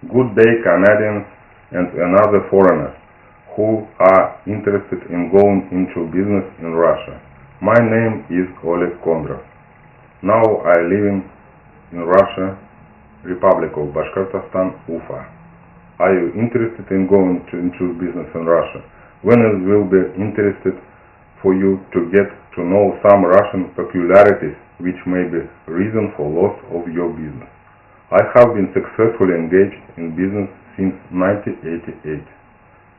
Good day, Canadians and another foreigners who are interested in going into business in Russia. My name is Oleg Kondrov. Now I live in Russia, Republic of Bashkortostan, Ufa. Are you interested in going into business in Russia? When it will be interested for you to get to know some Russian peculiarities which may be reason for loss of your business. I have been successfully engaged in business since 1988,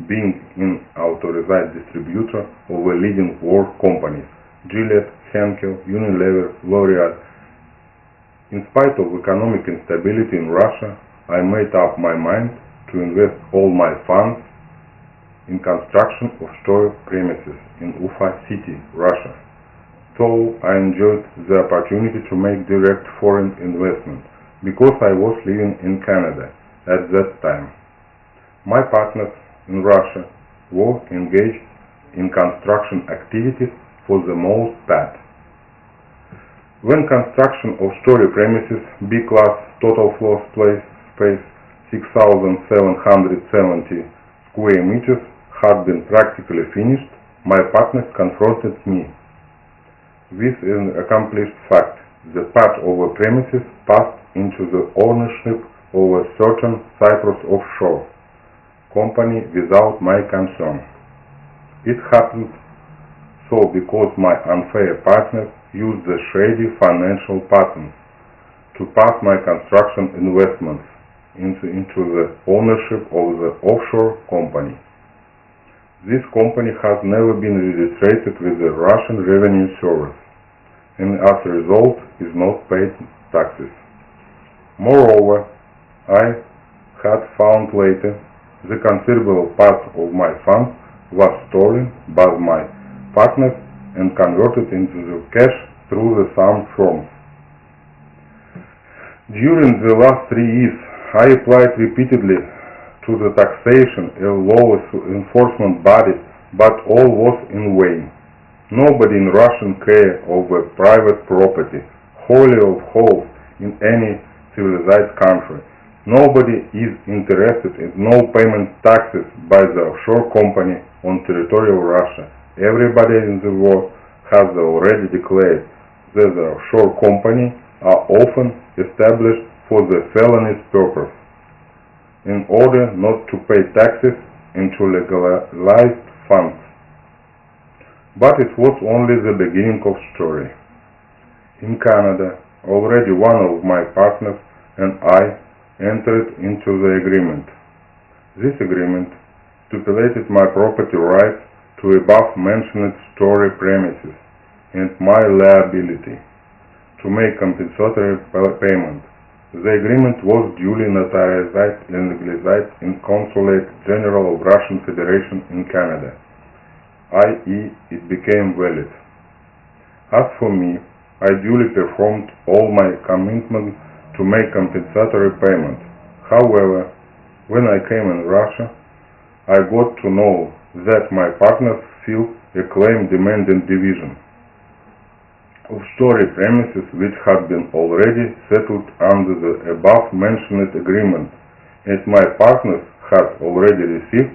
being an authorized distributor of a leading world companies, Gillette, Henkel, Unilever, L'Oreal. In spite of economic instability in Russia, I made up my mind to invest all my funds in construction of store premises in Ufa city, Russia. So I enjoyed the opportunity to make direct foreign investment because I was living in Canada at that time. My partners in Russia were engaged in construction activities for the most part. When construction of storage premises B-class total floor space 6,770 square meters had been practically finished, my partners confronted me with an accomplished fact. The part of the premises passed into the ownership of a certain Cyprus offshore company without my consent. It happened so because my unfair partners used the shady financial patterns to pass my construction investments into the ownership of the offshore company. This company has never been registered with the Russian Revenue Service and as a result is not paid taxes. Moreover, I had found later the considerable part of my funds was stolen by my partners and converted into cash through some firms. During the last 3 years, I applied repeatedly to the taxation and law enforcement bodies, but all was in vain. Nobody in Russia cares over private property, holy of holies in any civilized country. Nobody is interested in no payment taxes by the offshore company on territory of Russia. Everybody in the world has already declared that the offshore company are often established for the felonious purpose, in order not to pay taxes into legalized funds. But it was only the beginning of story. In Canada, already one of my partners and I entered into the agreement. This agreement stipulated my property rights to above-mentioned storage premises and my liability to make compensatory payment. The agreement was duly notarized and legalized in Consulate General of Russian Federation in Canada, i.e. it became valid. As for me, I duly performed all my commitments to make compensatory payment. However, when I came in Russia, I got to know that my partners filed a claim demanding division of storage premises which had been already settled under the above-mentioned agreement, and my partners had already received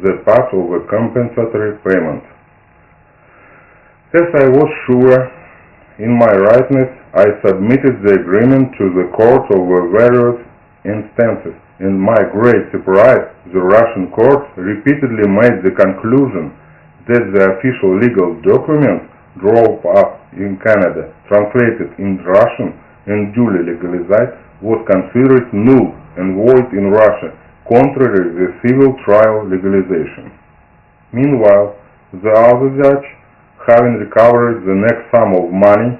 the part of a compensatory payment. As I was sure in my rightness, I submitted the agreement to the court over various instances, and my great surprise, the Russian court repeatedly made the conclusion that the official legal document drawn up in Canada, translated in Russian and duly legalized, was considered null and void in Russia, contrary to the civil trial legalization. Meanwhile, the other judge, having recovered the next sum of money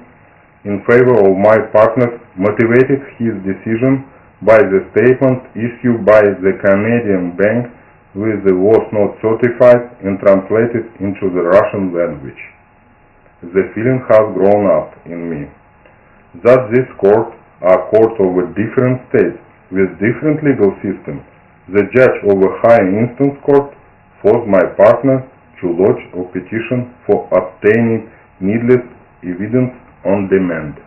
in favor of my partners, motivated his decision by the statement issued by the Canadian bank which was not certified and translated into the Russian language. The feeling has grown up in me that this court are courts of a different state with different legal system. The judge of a high instance court forced my partner to lodge a petition for obtaining needless evidence on demand.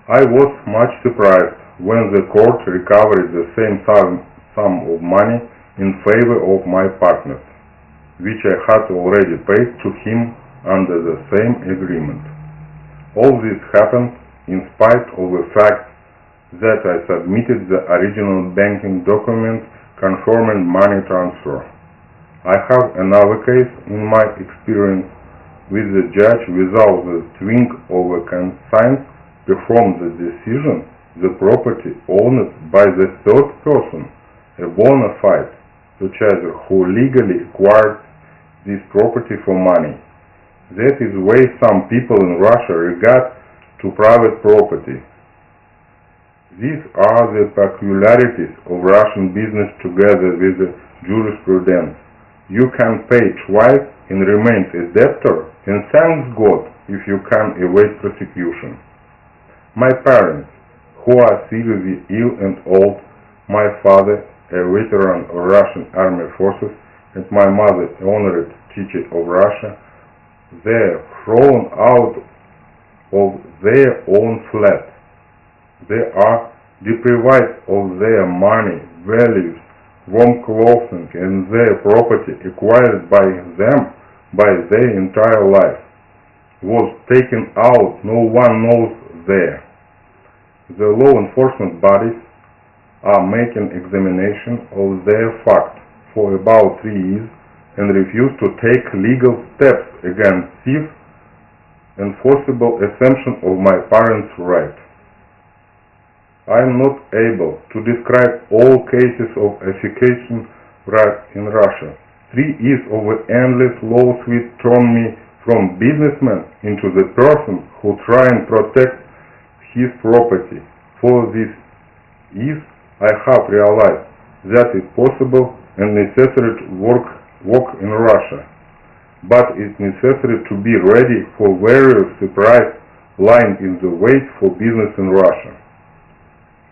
I was much surprised when the court recovered the same sum of money in favor of my partners, which I had already paid to him under the same agreement. All this happened in spite of the fact that I submitted the original banking document confirming money transfer. I have another case in my experience with the judge without the swing of a conscience performed the decision the property owned by the third person, a bona fide purchaser who legally acquired this property for money. That is the way some people in Russia regard to private property. These are the peculiarities of Russian business together with the jurisprudence. You can pay twice and remain a debtor, and thank God if you can evade prosecution. My parents, who are seriously ill and old, my father, a veteran of Russian army forces, and my mother, an honored teacher of Russia, they are thrown out of their own flat. They are deprived of their money, values, warm clothing, and their property acquired by them by their entire life was taken out, no one knows there. The law enforcement bodies are making examination of their facts for about 3 years and refuse to take legal steps against thieves and forcible assumption of my parents' right. I am not able to describe all cases of affectation in Russia. 3 years of endless lawsuits turn me from businessman into the person who try and protect his property. For this years, I have realized that it's possible and necessary to work in Russia, but it's necessary to be ready for various surprises lying in the wait for business in Russia.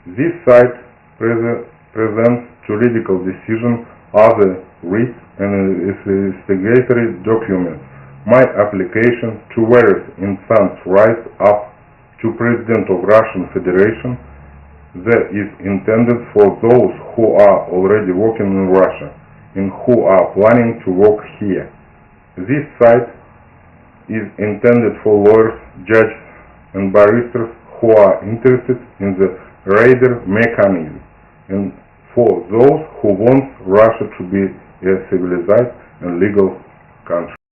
This site presents juridical decisions, other writs and investigatory documents. My application to various instances rise up to President of Russian Federation that is intended for those who are already working in Russia and who are planning to work here. This site is intended for lawyers, judges, and barristers who are interested in the Raider mechanism, and for those who want Russia to be a civilized and legal country.